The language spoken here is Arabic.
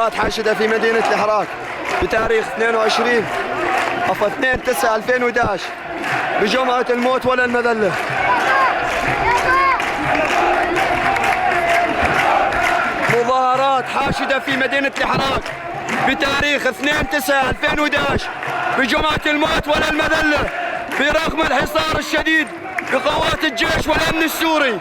مظاهرات حاشدة في مدينة الحراك بتاريخ 2/9/2011 بجمعة الموت ولا المذلة. مظاهرات حاشدة في مدينة الحراك بتاريخ 2/9/2011 بجمعة الموت ولا المذلة برغم الحصار الشديد بقوات الجيش والأمن السوري.